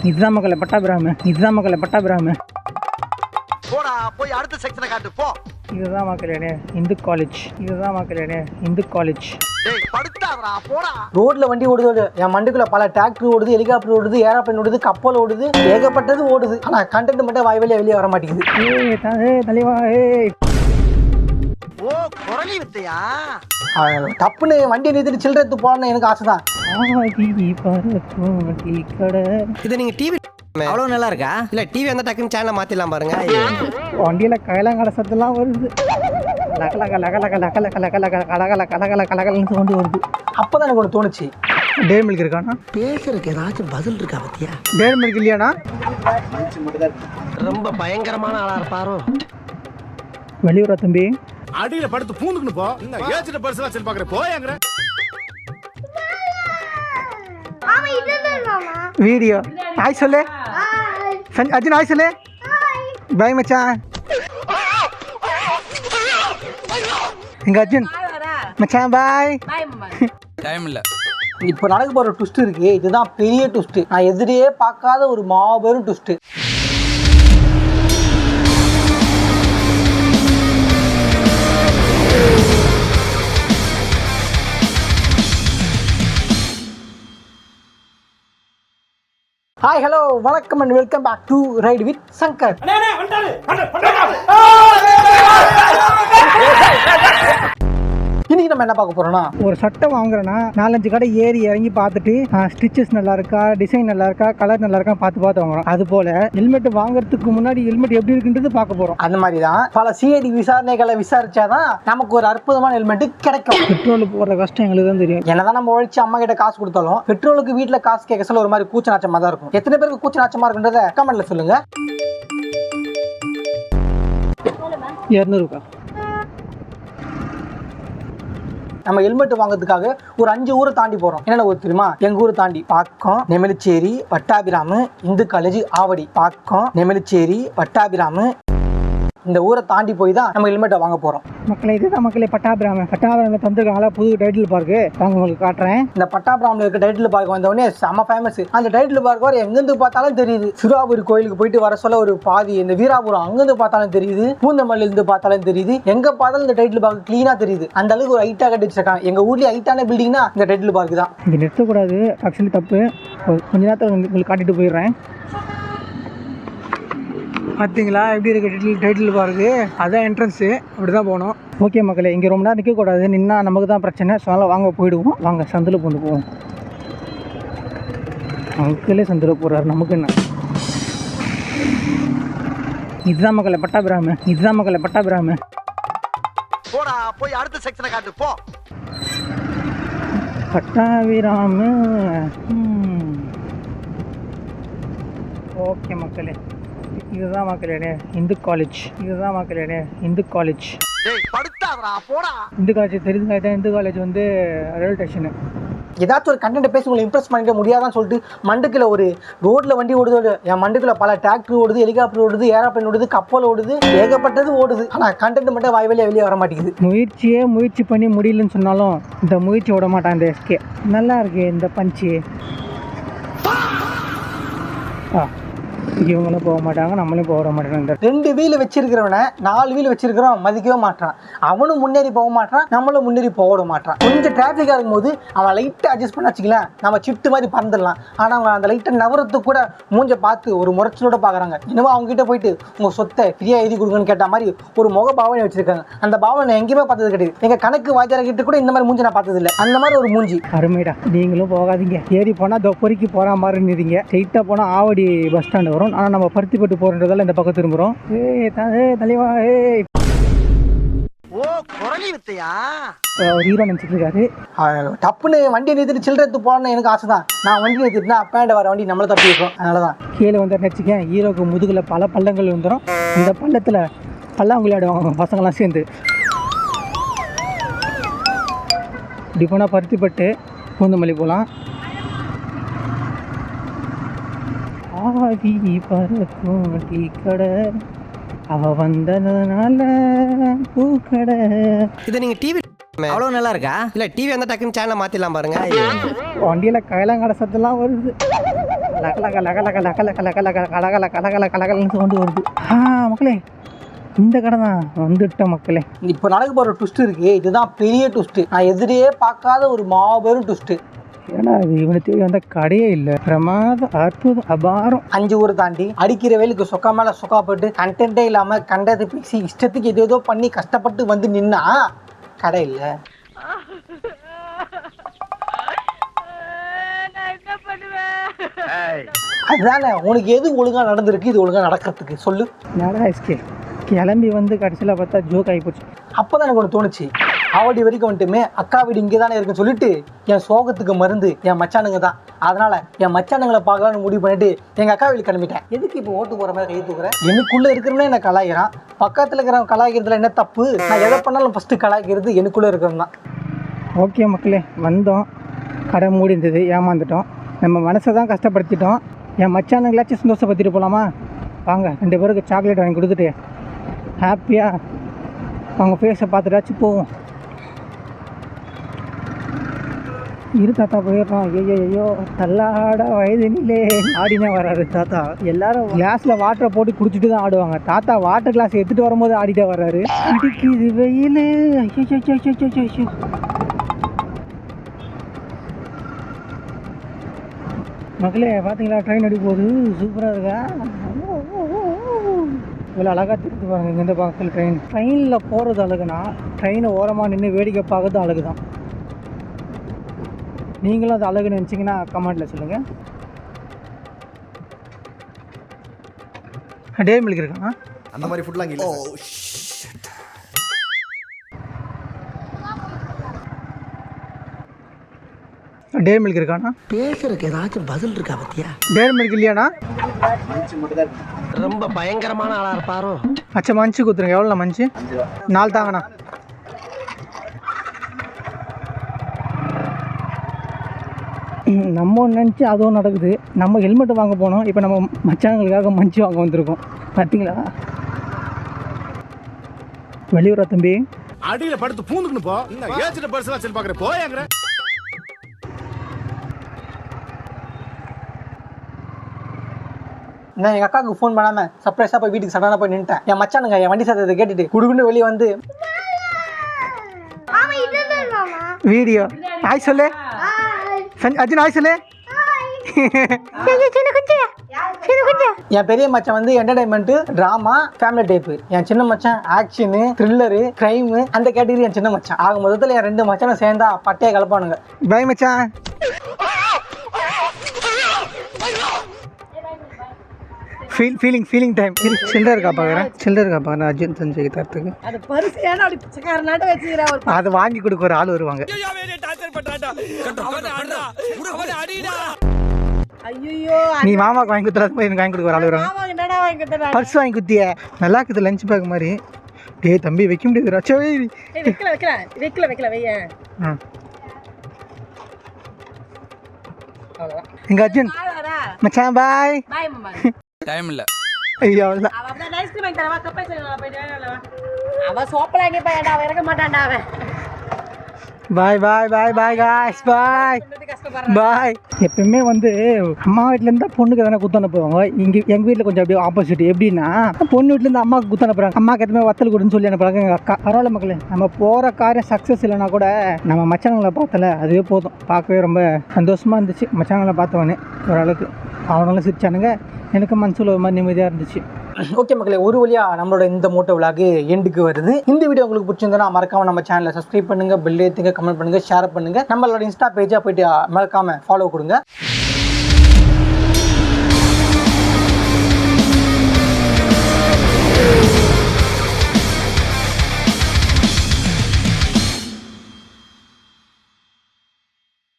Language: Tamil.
இதுதான் மக்களை பட்டாபிராம, இதுதான் மக்களை பட்டாபிராம. போடா போய் அடுத்த செக்ஷனை காட்டு போ. இதுதான் மக்களே இந்து காலேஜ், இதுதான் மக்களே இந்து காலேஜ். டேய் படுத்தாதடா போடா. ரோட்ல வண்டி ஓடுது, என் மண்டுக்குள்ள பல டிராக்டர் ஓடுது, ஹெலிகாப்டர் ஓடுது, ஏரோப்ளேன் ஓடுது, கப்பல் ஓடுது, ஏகப்பட்டது ஓடுது. ஆனா கண்டென்ட் மட்டும் வாய் வெளியே வர மாட்டேங்குது. தலைவா ஓ குரலி வித்தையா? தப்புன்னு வண்டி நிறுத்திட்டு சில்லறை போடணும் எனக்கு ஆசைதான். இதை நீங்க டிவி அவ்வளவு நல்லா இருக்கா இல்ல டிவி அந்த டக்குன்னு சேனலை மாத்திடலாம் பாருங்க. வண்டியில கைலாங்கால சத்தெல்லாம் வருது, லக லக லக லக லக லக லக லக லக லக லக லகலன்னு சவுண்டு வருது. அப்பதான் எனக்கு ஒன்று தோணுச்சு, டேரி மில்க் இருக்கானா? பேசுறதுக்கு ஏதாச்சும் பதில் இருக்கா பத்தியா? டேரி மில்க் இல்லையாண்ணா? ரொம்ப பயங்கரமான ஆளா இருப்பாரோ. வெளியூரா தம்பி? அடியில படுத்து பூந்துக்குன்னு போ. இந்த ஏச்சிட்ட பர்சலா செல் பாக்குற போயங்கற வீடியோ ஹாய் சொல்லு அர்ஜுன், ஹாய் சொல்லு. பாய் மச்சான். எங்க அர்ஜுன் மச்சான் பாய். டைம் இல்ல. இப்போ நடக்க போற ட்விஸ்ட் இருக்கு, இதுதான் பெரிய ட்விஸ்ட். நான் எதிரியே பார்க்காத ஒரு மாபெரும் ட்விஸ்ட். ஹாய் ஹலோ வணக்கம் and welcome back to ride with Shankar. இன்னைக்கு நம்ம என்ன பார்க்க போறோம்னா, ஒரு சட்டை வாங்குறேன்னா 4-5 கடை ஏறி இறங்கி பார்த்துட்டு ஸ்டிச்சஸ் நல்லா இருக்கா, டிசைன் நல்லா இருக்கா, கலர் நல்லா இருக்கா பார்த்து வாங்குறோம். அது போல ஹெல்மெட் வாங்குறதுக்கு முன்னாடி ஹெல்மெட் எப்படி இருக்குன்றது பார்க்க போறோம். அந்த மாதிரி தான் பல சிஐடி விசாரணைகளை விசாரிச்சாதான் நமக்கு ஒரு அற்புதமான ஹெல்மெட் கிடைக்கும். பெட்ரோலுக்கு போடுற கஷ்டம் எங்களுக்கு தான் தெரியும். என்னதான் நம்ம உழைச்சி அம்மா கிட்ட காசு கொடுத்தாலும் பெட்ரோலுக்கு வீட்டுல காசு கேட்க சொல்ல ஒரு மாதிரி கூச்ச நாச்சமா தான் இருக்கும். எத்தனை பேருக்கு கூச்ச நாச்சமா இருக்குன்றத கமெண்ட்ல சொல்லுங்க. 200 நம்ம ஹெல்மெட் வாங்குறதுக்காக ஒரு 5 ஊரை தாண்டி போறோம். என்னென்ன ஊர் தெரியுமா? எங்க ஊரை தாண்டி பாக்கம், நெமிலிச்சேரி, பட்டாபிராமு, இந்து காலேஜ், ஆவடி. பாக்கம், நெமிலிச்சேரி, பட்டாபிராமு, இந்த ஊரை தாண்டி போய் தான் நம்ம ஹெல்மெட்டை வாங்க போறோம். மக்களே இதுதான் மக்களே பட்டாபிராம தந்துருக்காங்களா புது டைட்டில் பார்க்கு. வாங்க உங்களுக்கு காட்டுறேன். இந்த பட்டாபிராமில் இருக்க டைட்டில் பார்க்க வந்தவொடனே செம்ம ஃபேமஸ். அந்த டைட்டில் பார்க்க வர எங்கிருந்து பார்த்தாலும் தெரியுது. சிறுவாபுரி கோயிலுக்கு போயிட்டு வர சொல்ல ஒரு பாதி, இந்த வீராபுரம் அங்கிருந்து பார்த்தாலும் தெரியுது, பூந்தமல்லில இருந்து பார்த்தாலும் தெரியுது, எங்க பார்த்தாலும் இந்த டைட்டில் பார்க்க கிளீனா தெரியுது. அந்த அளவுக்கு ஒரு ஹைட்டா கட்டி வச்சிருக்காங்க. எங்க ஊர்லயே ஹைட்டான பில்டிங்னா இந்த டைட்டில் பார்க்கு தான். இங்க நிறுத்தக்கூடாது, ஆக்சுவலி தப்பு. கொஞ்ச நேரத்தில் உங்களுக்கு காட்டிட்டு போயிடுறேன். பார்த்தீங்களா எப்படி இருக்கு டைட்டில் பார்க்கு? அதான் என்ட்ரன்ஸு, அப்படி தான் போகணும். ஓகே மக்களே, இங்கே ரொம்ப நேரம் நிற்கக்கூடாது, நின்னா நமக்கு தான் பிரச்சனை. ஸோ அதனால் வாங்க போயிடுவோம். வாங்க சந்தில் கொண்டு போவோம். அங்கிளே சந்தில் போகிறாரு, நமக்கு என்ன? இதுதான் மக்களை பட்டாபிராம, இதுதான் மக்களை பட்டாபிராம. போடா போய் அடுத்த செக்ஷனை காட்டு போ. பட்டாபிராம. ஓகே மக்களே, இதுதான் மக்களே இந்து காலேஜ், இதுதான் மக்களே இந்து காலேஜ். டேய் படுத்தாதடா போடா. இந்து காலேஜ் தெரியுதுங்க. இந்து காலேஜ் வந்து ரயில்வே ஸ்டேஷனு. ஏதாச்சும் ஒரு கண்டென்ட் பேசி உங்களை இம்ப்ரெஸ் பண்ணிக்க முடியாதான்னு சொல்லிட்டு மண்டுக்குள்ள ஒரு ரோட்ல வண்டி ஓடுது, என் மண்டுக்குள்ள பல டிராக்டர் ஓடுது, ஹெலிகாப்டர் ஓடுது, ஏரோப்ளேன் ஓடுது, கப்பல் ஓடுது, ஏகப்பட்டது ஓடுது. ஆனா கண்டென்ட் மட்டும் வாய் வெளியே வர மாட்டேங்குது. முயற்சி பண்ணி முடியலன்னு சொன்னாலும் இந்த முயற்சி விட மாட்டான். இந்த எஸ்கே நல்லா இருக்கு, இந்த பஞ்சு. இவங்களும் போக மாட்டாங்க, நம்மளும் போக மாட்டாங்க. 2 வீல் வச்சிருக்கிறவனை 4 வீல் வச்சிருக்கிறவன் மதிக்கவே மாட்டான். அவனும் முன்னேறி போக மாட்டான், நம்மளும் முன்னேறி போக மாட்டான். கொஞ்சம் டிராஃபிக்காக இருக்கும்போது அவன் லைட்டை அட்ஜஸ்ட் பண்ண வச்சுக்கலாம், நம்ம சிட்டு மாதிரி பறந்துடலாம். ஆனால் அவங்க அந்த லைட்டை நவரத்துக்கு கூட மூஞ்ச பார்த்து ஒரு முறைச்சலோட பார்க்குறாங்க. என்னமோ அவங்க கிட்ட போயிட்டு உங்கள் சொத்தை ஃப்ரீயாக எழுதி கொடுங்கன்னு கேட்ட மாதிரி ஒரு முக பாவனை வச்சிருக்காங்க. அந்த பாவனை எங்கேயுமே பார்த்தது கிடையாது. எங்கள் கணக்கு வாத்தியார கிட்ட கூட இந்த மாதிரி மூஞ்சி நான் பார்த்தது இல்லை. அந்த மாதிரி ஒரு மூஞ்சி. அருமைடா, நீங்களும் போகாதீங்க. ஏறி போனால் தொப்பரிக்கு போகிற மாதிரி இருந்தீங்க. ஸ்ட்ரெயிட்டாக போனால் ஆவடி பஸ் ஸ்டாண்டு வரும். ஆனால் நம்ம பருத்திப்பட்டு போகிறதால இந்த பக்கம் திரும்புகிறோம். தலைவா ஓ குரலி வித்தையா? ஒரு ஹீரோ நினச்சிட்டு இருக்காரு. டப்புன்னு வண்டி நிறுத்திட்டு சில்லறை போடணும் எனக்கு ஆசை தான். நான் வண்டி நிறுத்திட்டுனா அப்பேண்ட வர வண்டி நம்மளை தப்பி இருக்கும். அதனால தான் கீழே வந்து நினச்சிக்கேன். ஹீரோக்கு முதுகில் பல பள்ளங்கள் வந்துடும். இந்த பள்ளத்தில் பல்லாங்குழி ஆடுவாங்க பசங்களாம் சேர்ந்து. இப்படி போனால் பருத்திப்பட்டு பூந்தமல்லி போகலாம். ஆதி பறக்கும் டீ கடை, அவ வந்ததுனால பூக்கடை. இதை நீங்க டிவி அவ்வளவு நல்லா இருக்கா இல்ல டிவி அந்த டக்குன்னு சேனலை மாத்திடலாம் பாருங்க. வண்டியில் கைலாங்கால சத்தெல்லாம் வருது. கலகலன்னு சவுண்டு வருது. மக்களே இந்த கடை தான் வந்துட்டோம் மக்களே. இப்போ நடக்க போகிற ட்விஸ்ட் இருக்கு, இதுதான் பெரிய ட்விஸ்ட். நான் எதிரியே பார்க்காத ஒரு மாபெரும் ட்விஸ்ட். ஏன்னா அது இவனை தேடி வந்த கடையே இல்லை. பிரமாதம், அற்புதம், அபாரம். 5 ஊர் தாண்டி அடிக்கிற வேலுக்கு சொக்கா மேலே சொக்கா போட்டு கண்டென்ட்டே இல்லாமல் கண்டதை பேசி இஷ்டத்துக்கு ஏதோ பண்ணி கஷ்டப்பட்டு வந்து நின்னா கடை இல்லை. அதுதானே உனக்கு எது ஒழுங்கா நடந்திருக்கு, இது ஒழுங்கா நடக்கிறதுக்கு சொல்லு. கிளம்பி வந்து கடைசியில் பார்த்தா ஜோக் ஆகி போச்சு. அப்போதான் எனக்கு ஒன்று தோணுச்சு, ஆவடி வரைக்கும் வந்துட்டுமே அக்கா வீடு இங்கே தானே இருக்குன்னு சொல்லிட்டு என் சோகத்துக்கு மருந்து என் மச்சானுங்க தான். அதனால என் மச்சானுங்களை பார்க்கலான்னு முடிவு பண்ணிட்டு எங்கள் அக்கா வீடு கிளம்பிட்டேன். எதுக்கு இப்போ ஓட்டு போகிற மாதிரி கை தூக்குறேன்? எனக்குள்ளே இருக்கிறவனே என்ன கலாய்கிறான், பக்கத்தில் இருக்கிறவன் கலாய்க்கிறதுல என்ன தப்பு? நான் எதை பண்ணாலும் ஃபஸ்ட்டு கலாய்க்கிறது எனக்குள்ளே இருக்கிறவன் தான். ஓகே மக்களே, வந்தோம், கடை மூடி இருந்தது, ஏமாந்துட்டோம், நம்ம மனசை தான் கஷ்டப்படுத்திட்டோம். என் மச்சானுங்களாச்சும் சந்தோஷப்படுத்திட்டு போகலாமா? வாங்க 2 பேருக்கு சாக்லேட் வாங்கி கொடுத்துட்டு ஹாப்பியாக அவங்க ஃபேஸை பார்த்துட்டாச்சும் போவோம். இரு தாத்தா போயிடுறோம். ஐயோ தள்ளாட வயதினிலே ஆடினே வராது தாத்தா. எல்லாரும் கிளாஸில் வாட்டரை போட்டு குடிச்சிட்டு தான் ஆடுவாங்க. தாத்தா வாட்டர் கிளாஸ் எடுத்துகிட்டு வரும்போது ஆடிட்டே வர்றாரு. அடிக்குது வெயில். ஐயோ மக்களே பார்த்தீங்களா, ட்ரெயின் அடி போகுது, சூப்பராக இருக்கா? இவ்வளோ அழகாக திருப்பி பாருங்க. இங்கே இந்த பக்கத்தில் ட்ரெயினில் போகிறது அழகுனா ட்ரெயினை ஓரமாக நின்று வேடிக்கை பார்க்கறது அழகு தான். நீங்களும் அது அழகுன்னு நினச்சிங்கன்னா கமெண்ட்டில் சொல்லுங்கள். டேரி மில்க் இருக்கா? அந்த மாதிரி ஃபுட்லாம் இல்லை. டேரி மில்க் இருக்காண்ணா? பேசுறதுக்கு ஏதாச்சும் பதில் இருக்கா பத்தியா? டேரி மில்க் இல்லையாண்ணா? ரொம்ப பயங்கரமான ஆளா இருப்பாரோ. அச்சா மஞ்சு கொடுத்துருங்க. எவ்வளோண்ணா மஞ்சு? 4 தாங்கண்ணா. நம்ம ஒன்று நினச்சி அதுவும் நடக்குது. நம்ம ஹெல்மெட் வாங்க போனோம், இப்போ நம்ம மச்சானங்களுக்காக மஞ்சு வாங்க வந்திருக்கோம். பார்த்தீங்களா? வெளியூரா தம்பி? அடியில படுத்து பூந்துக்கணும் போ. ஏச்சிட்ட பர்சனல் செல் பாக்குறேன் போயங்கற. நான் எங்கள் அக்காவுக்கு ஃபோன் பண்ணாமல் சர்ப்ரைஸாக போய் வீட்டுக்கு சடனாக போய் நின்ட்டேன். என் மச்சானுங்க என் வண்டி சத்தத்தை கேட்டுட்டு குடுகுண்டு வெளியே வந்து வீடியோ ஆய் சொல்லு. அர்ஜுன் ஆய் சொல்லு. என் பெரிய மச்சான் வந்து என்டர்டைன்மெண்ட், டிராமா, ஃபேமிலி டைப்பு. என் சின்ன மச்சான் ஆக்ஷனு, த்ரில்லரு, கிரைமு, அந்த கேட்டகரி என் சின்ன மச்சான். ஆக மொத்தத்தில் என் 2 மச்சானும் சேர்ந்தா பட்டையை கலப்பானுங்க. பை மச்சான். Feeling time. சில்லர் இருக்கா பார்க்குறேன் அர்ஜுன் சஞ்சய் தரத்துக்கு. அது வாங்கி கொடுக்க ஒரு ஆள் வருவாங்க. நீ மாமாக்கு வாங்கி கொடுத்தா எனக்கு வாங்கி கொடுக்க ஒரு ஆள் வருவாங்க. பர்ஸ் வாங்கி குத்திய நல்லா இருக்குது, லஞ்ச் பேக் மாதிரி. டேய் தம்பி வைக்க முடியாது. எங்க அர்ஜுன் மச்சான் பாய். டைம் இல்ல. ஐயோ அவ்வளவுதான். பாய் பாய் பாய் பாய் காய்ஸ் பாய் பாய். எப்பயுமே வந்து அம்மா வீட்டிலேருந்து பொண்ணுக்கு எதனா குத்து அனுப்புவாங்க. எங்கள் வீட்டில் கொஞ்சம் அப்படியே ஆப்போசிட். எப்படின்னா பொண்ணு வீட்டிலேருந்து அம்மாவுக்கு குத்து அனுப்புறாங்க. அம்மாவுக்கு எதுவுமே வத்தல் கொடுன்னு சொல்லி அனுப்புறாங்க எங்கள் அக்கா. பரவாயில்ல மக்களே, நம்ம போகிற காரியம் சக்ஸஸ் இல்லைனா கூட நம்ம மச்சானங்களை பார்த்தல அதுவே போதும். பார்க்கவே ரொம்ப சந்தோஷமாக இருந்துச்சு. மச்சானங்களை பார்த்தவொடனே ஓரளவுக்கு அவனுங்களும் சிரிச்சானுங்க. எனக்கு மனசில் ஒரு மாதிரி நிம்மதியாக இருந்துச்சு. ஓகே மக்களே, ஒரு வழியாக நம்மளோட இந்த மோட்டோ விலாக் எண்டுக்கு வருது. இந்த வீடியோ உங்களுக்கு பிடிச்சிருந்தா மறக்காம நம்ம சேனலை சப்ஸ்கிரைப் பண்ணுங்க, பெல் ஏற்றுங்க, கமெண்ட் பண்ணுங்க, ஷேர் பண்ணுங்க. நம்மளோட இன்ஸ்டா பேஜாக போயிட்டு மறக்காம ஃபாலோ கொடுங்க.